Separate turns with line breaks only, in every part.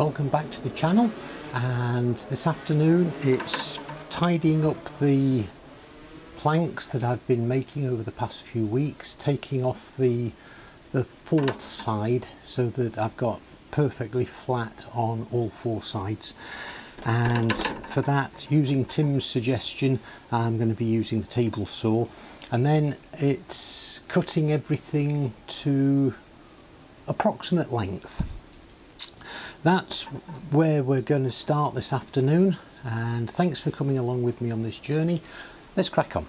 welcome back to the channel, and this afternoon it's tidying up the planks that I've been making over the past few weeks, taking off the fourth side so that I've got perfectly flat on all four sides. And for that, using Tim's suggestion, I'm going to be using the table saw, and then it's cutting everything to approximate length. That's where we're going to start this afternoon, and thanks for coming along with me on this journey. Let's crack on.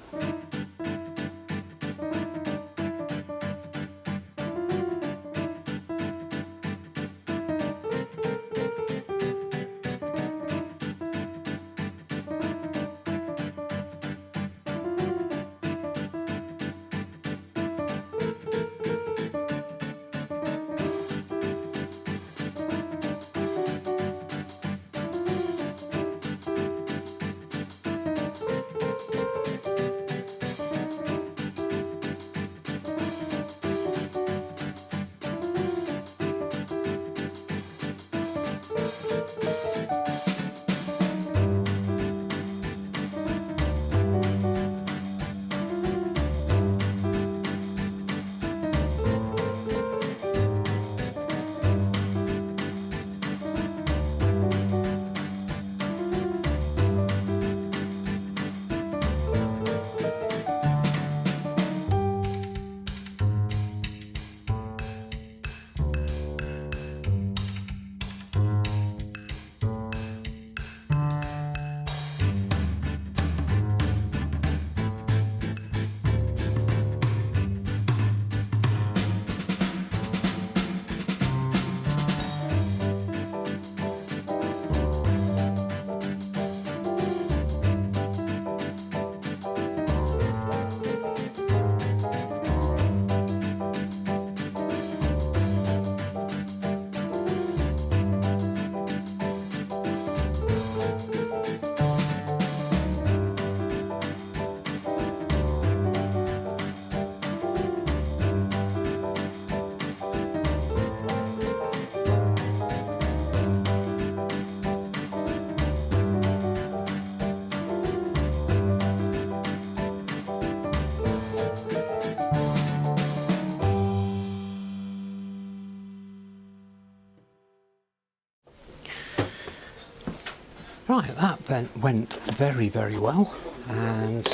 Right, that then went very well, and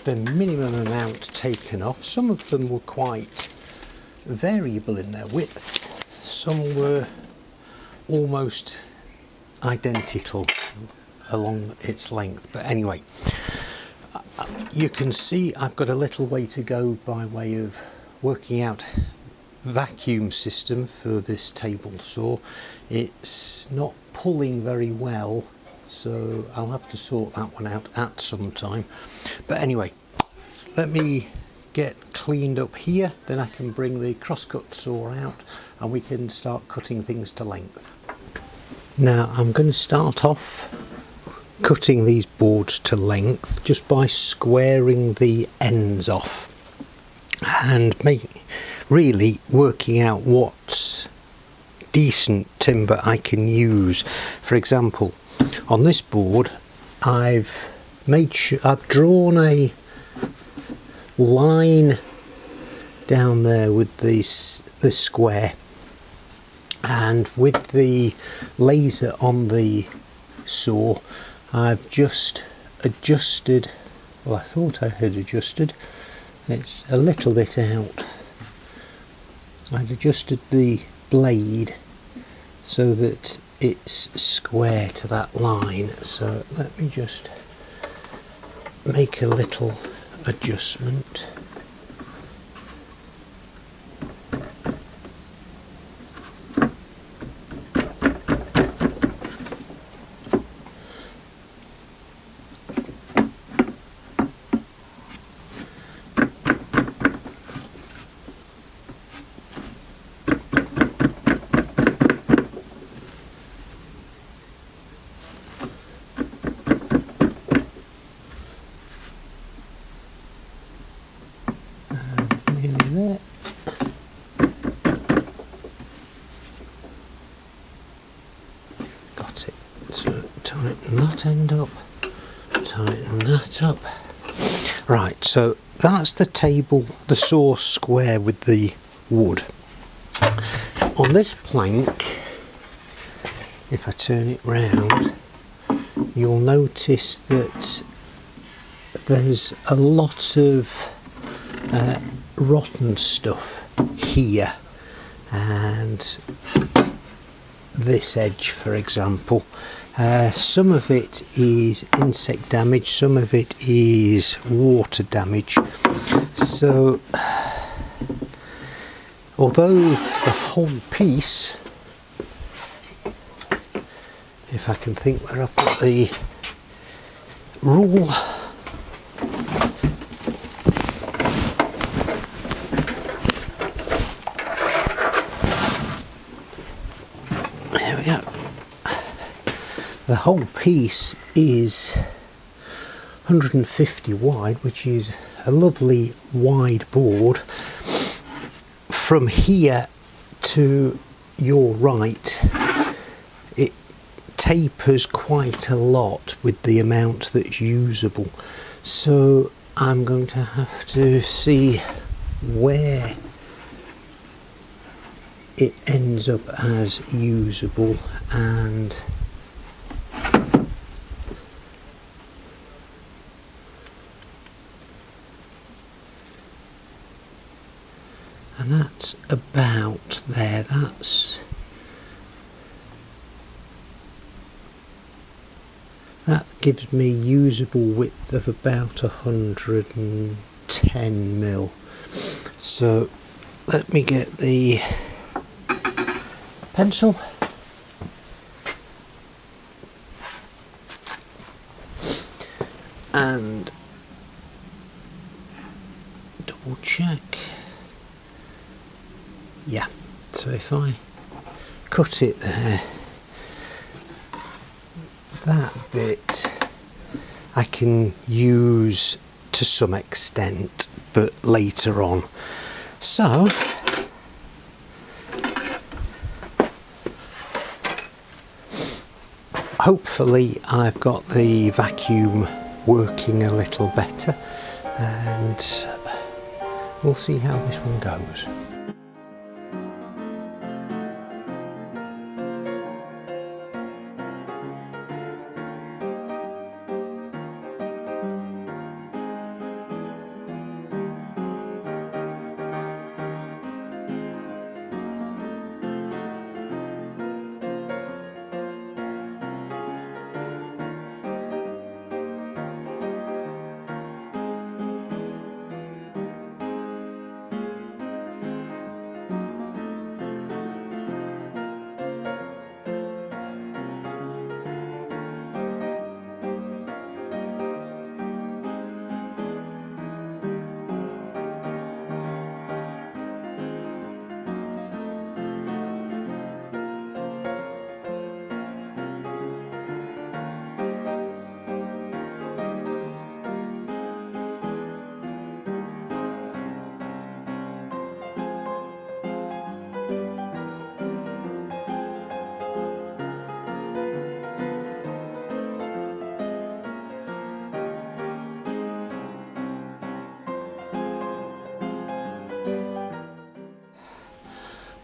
the minimum amount taken off. Some of them were quite variable in their width, some were almost identical along its length, but anyway, you can see I've got a little way to go by way of working out vacuum system for this table saw. It's not pulling very well, so I'll have to sort that one out at some time. But anyway, let me get cleaned up here, then I can bring the crosscut saw out and we can start cutting things to length. Now I'm going to start off cutting these boards to length just by squaring the ends off and really working out what's decent timber I can use. For example, on this board I've drawn a line down there with this square, and with the laser on the saw I've just adjusted, well, I thought I had adjusted, it's a little bit out. I've adjusted the blade so that it's square to that line, so let me just make a little adjustment. So tighten that end up, tighten that up. Right, so that's the table, the saw square with the wood. On this plank, if I turn it round, you'll notice that there's a lot of rotten stuff here, and this edge, for example. Some of it is insect damage, some of it is water damage. So although the whole piece, if I can think where I put the rule, there we go. The whole piece is 150 wide, which is a lovely wide board. From here to your right, it tapers quite a lot with the amount that's usable. So I'm going to have to see where it ends up as usable, and that's about there. That gives me usable width of about 110 mil. So let me get the pencil. And double check. Yeah, so if I cut it there, that bit I can use to some extent, but later on. So hopefully I've got the vacuum working a little better, and we'll see how this one goes.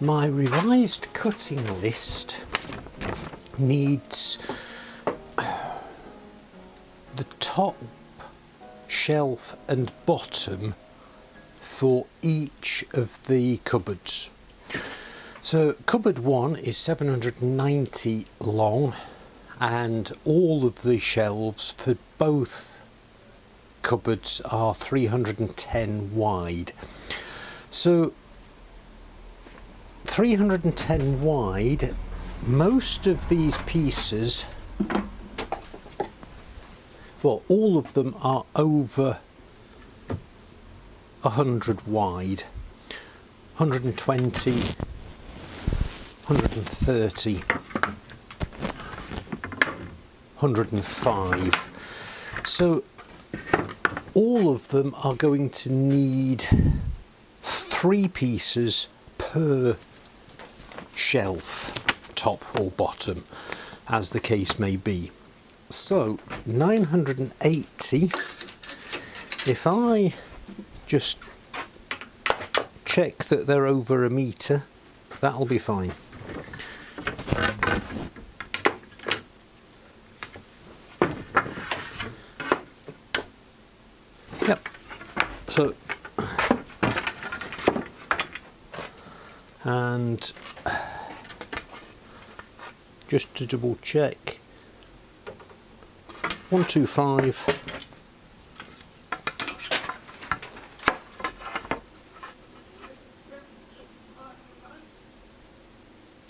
My revised cutting list needs the top shelf and bottom for each of the cupboards. So cupboard 1 is 790 long, and all of the shelves for both cupboards are 310 wide. So 310 wide, most of these pieces, well, all of them are over 100 wide, 120, 130, 105. So all of them are going to need 3 pieces per shelf, top or bottom. as the case may be. So 980, if I just check that they're over a metre, that'll be fine. Yep, so, and just to double check, 125,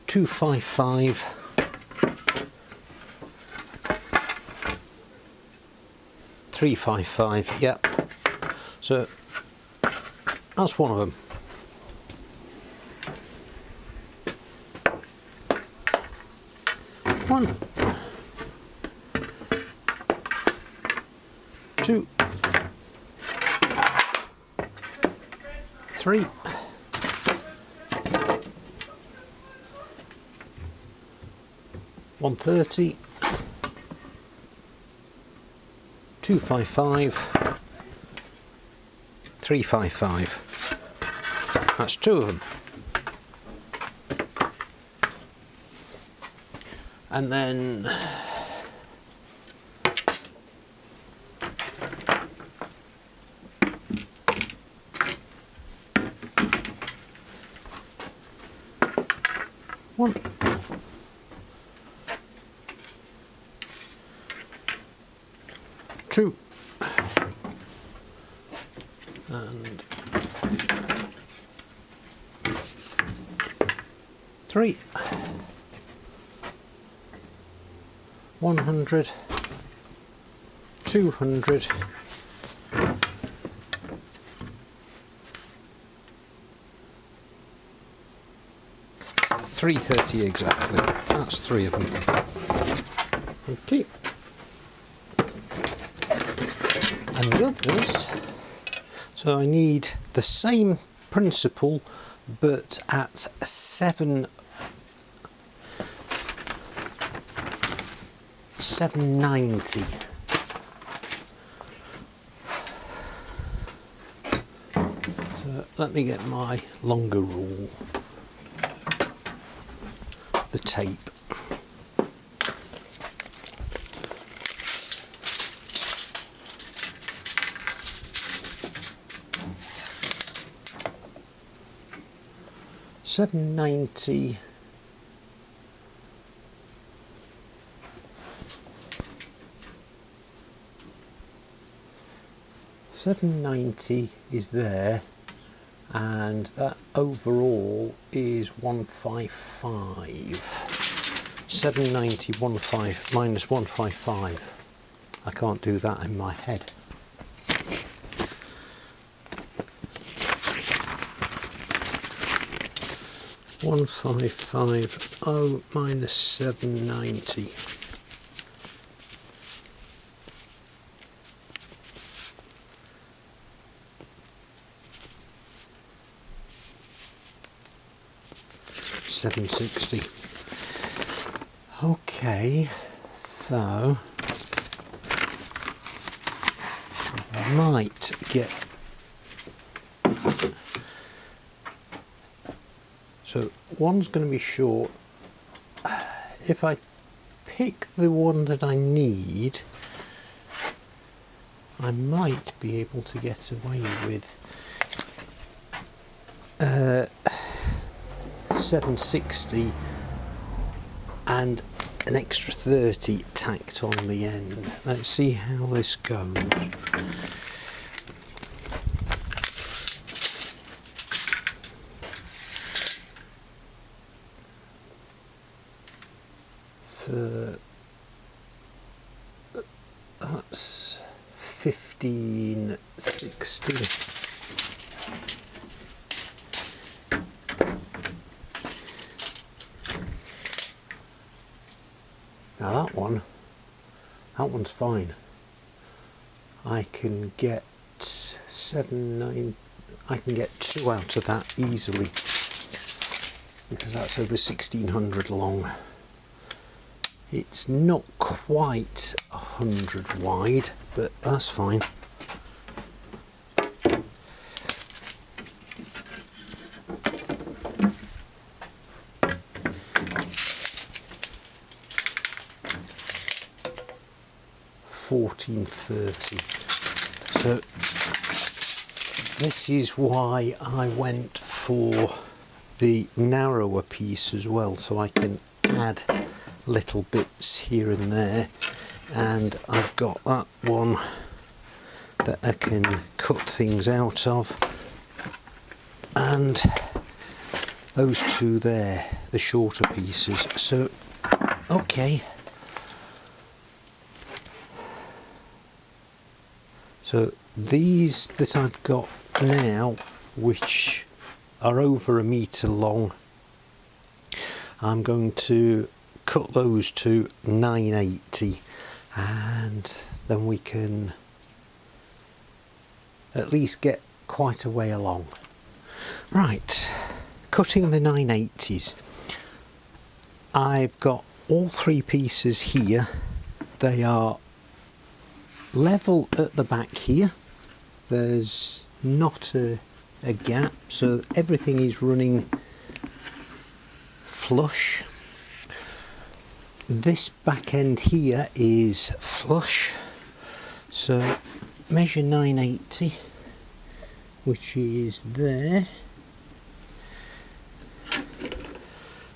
255, 355, yeah, so that's one of them. One, two, three, 130, 255, 355. That's two of them. And then one, two, and three, 100, 200, 330 exactly. That's three of them. Okay. And the others, so I need the same principle but at 790. So let me get my longer rule, the tape. $7.90 $7.90 is there, and that overall is 155. 790 15 minus 155. I can't do that in my head. $1,550 minus 790. $760. Okay, so I might get, so one's going to be short. If I pick the one that I need, I might be able to get away with 760 and an extra 30 tacked on the end. Let's see how this goes. So that's 1560. Now that one's fine. I can get I can get 2 out of that easily, because that's over 1600 long. It's not quite 100 wide, but that's fine. $14.30. So this is why I went for the narrower piece as well, so I can add little bits here and there, and I've got that one that I can cut things out of, and those two there, the shorter pieces. So okay, so these that I've got now, which are over 1 metre long, I'm going to cut those to 980, and then we can at least get quite a way along. Right, cutting the 980s. I've got all 3 pieces here. They are level at the back here. There's not a gap, so everything is running flush. This back end here is flush, so measure 980, which is there.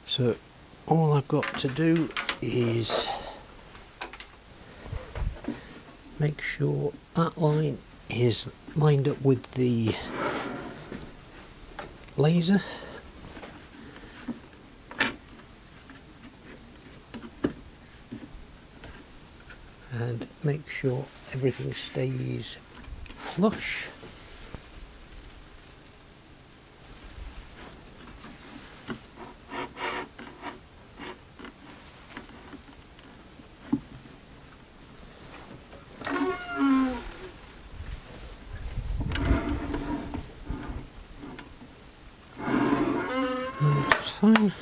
So all I've got to do is make sure that line is lined up with the laser. And make sure everything stays flush. That's fine.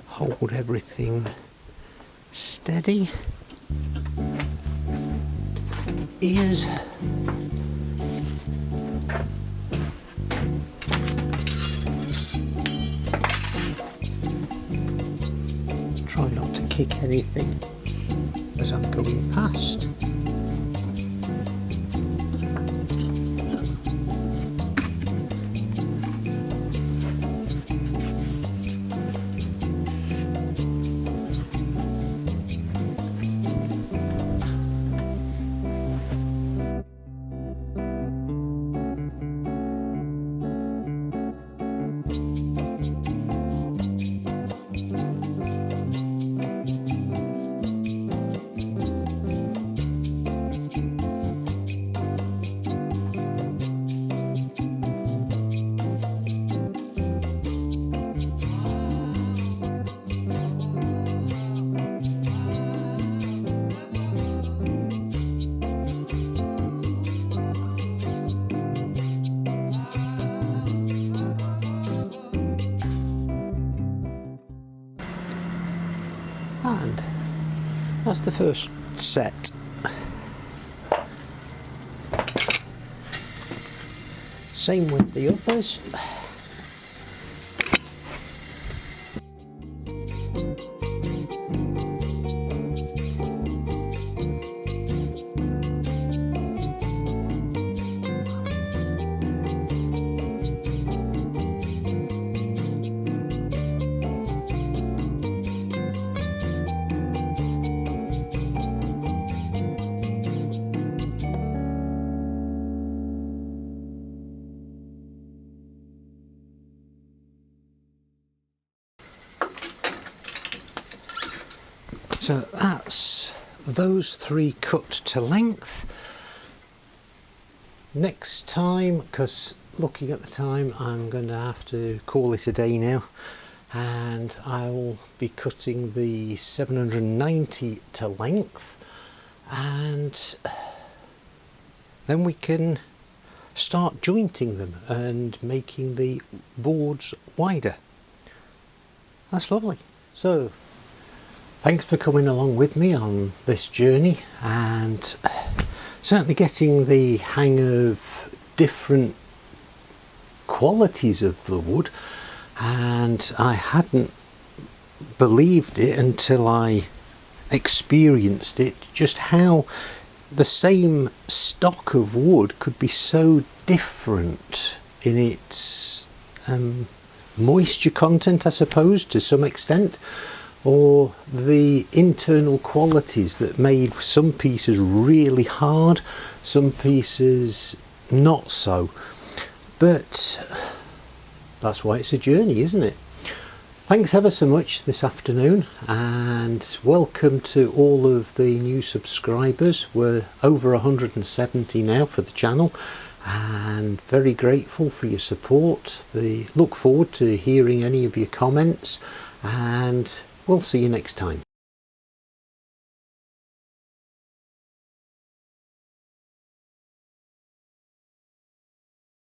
Hold everything steady. Ears. Try not to kick anything as I'm going past. And that's the first set. Same with the others. So that's those 3 cut to length. Next time, because looking at the time, I'm going to have to call it a day now, and I will be cutting the 790 to length, and then we can start jointing them and making the boards wider. That's lovely. So Thanks for coming along with me on this journey, and certainly getting the hang of different qualities of the wood. And I hadn't believed it until I experienced it, just how the same stock of wood could be so different in its moisture content, I suppose, to some extent, or the internal qualities that made some pieces really hard, some pieces not so. But that's why it's a journey, isn't it? Thanks ever so much this afternoon, and welcome to all of the new subscribers. We're over 170 now for the channel, and very grateful for your support. Look forward to hearing any of your comments, and we'll see you next time.